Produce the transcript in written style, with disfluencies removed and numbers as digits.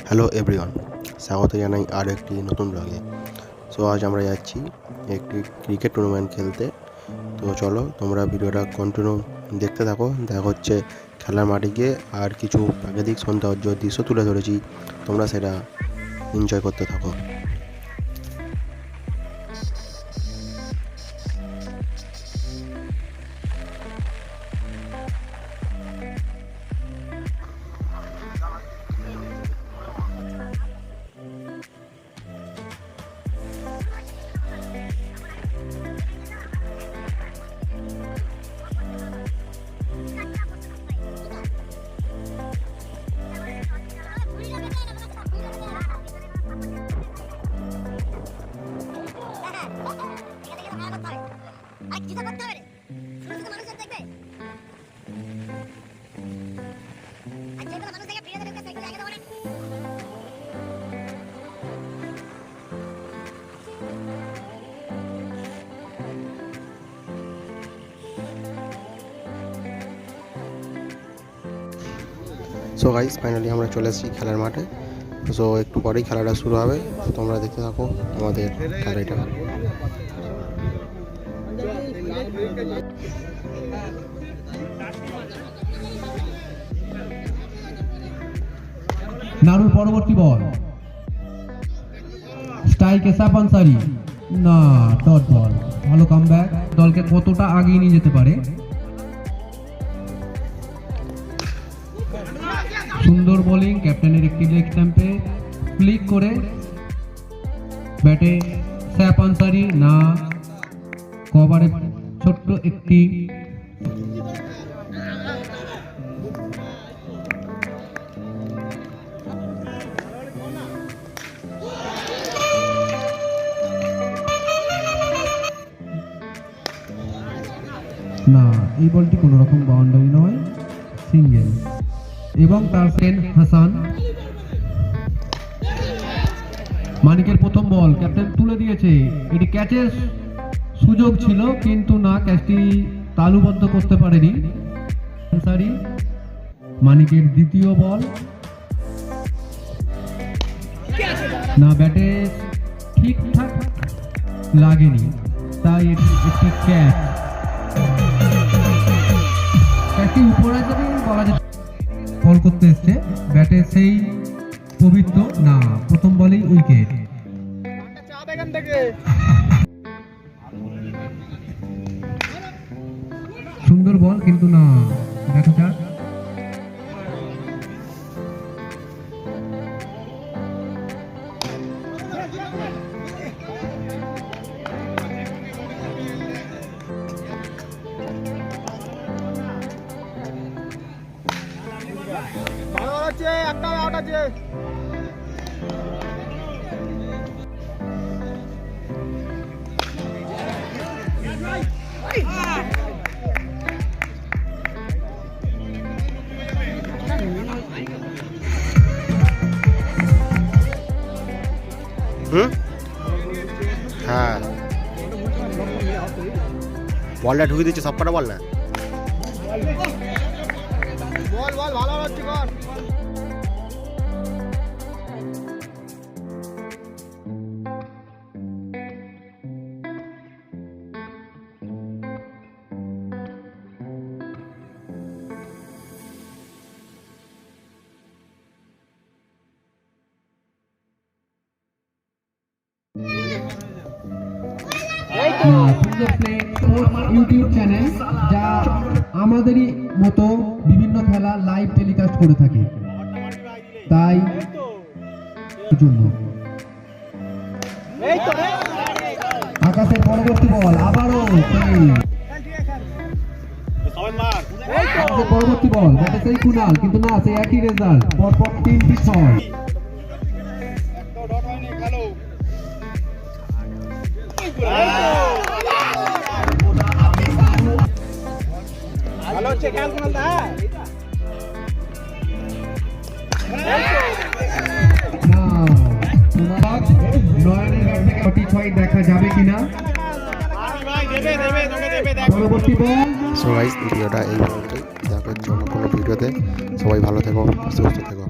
Hello everyone, স্বাগত জানাই আর একটি নতুন ব্লগে। সো আজ আমরা যাচ্ছি একটি ক্রিকেট টুর্নামেন্ট খেলতে। তো চলো তোমরা ভিডিওটা কন্টিনিউ দেখতে থাকো। দেখা হচ্ছে খেলার মাঠে গিয়ে, আর কিছু প্রাকৃতিক সৌন্দর্য দৃশ্য তুলে ধরেছি, তোমরা সেটা এনজয় করতে থাকো। সো গাইস, ফাইনালি আমরা চলে এসেছি খেলার মাঠে। সো একটু পরেই খেলাটা শুরু হবে, তোমরা দেখতে থাকো আমাদের খেলাটা। নারুর পরবর্তী বল, স্ট্রাইকে সাফ আনসারি, না ডট বল। ভালো কামব্যাক, দলকে কতটা আগিয়ে নিয়ে যেতে পারে। সুন্দর বোলিং, ক্যাপ্টেনের একটি লেগ স্ট্যাম্পে ফ্লিক করে ব্যাটে স্যাপ আনসারি, না কভারে ছোট্ট একটি না, এই বলটি কোনো রকম বাউন্ডারি নয়, সিঙ্গেল। এবং তার সেন হাসান। মানিকের প্রথম বল, ক্যাপ্টেন তুলে দিয়েছে, এটি ক্যাচের সুযোগ ছিল কিন্তু না, ক্যাচটি তালুবদ্ধ করতে পারেনি আনসারি। মানিকের দ্বিতীয় বল, না ব্যাটে ঠিকঠাক লাগেনি, তাই এটি একটি ক্যাচ। ক্যাচটি উপরে যাবে বলা যেতে, বল করতে এসছে ব্যাটে সেই পবিত্র, না প্রথম বলেই উইকেট। সুন্দর বল কিন্তু না, দেখা যাক। একটা আউট আছে। হ্যাঁ, বলটা ঢুকে দিচ্ছে, সব কটা বল না। বল বল ভালো হচ্ছে কর। ইউটিউব চ্যানেল যা আমাদেরই মতো বিভিন্ন খেলা লাইভ টেলিকাস্ট করে থাকে, তাই জন্য আকাশের পরবর্তী বল, আবারও পরবর্তী বল, ব্যাটে সেই কুনাল কিন্তু না, সেই একই রেজাল্ট, পরপর 3টি ছয়। ভালো হচ্ছে খেয়াল করুন না। নয়নের ব্যাট থেকে 6 দেখা যাবে কিনা। পরবর্তী বল। সো গাইস, ভিডিওটা এই পর্যন্তই, দেখা হচ্ছে অন্য কোনো ভিডিওতে। সো সবাই ভালো থেকো, সুস্থ থেকো।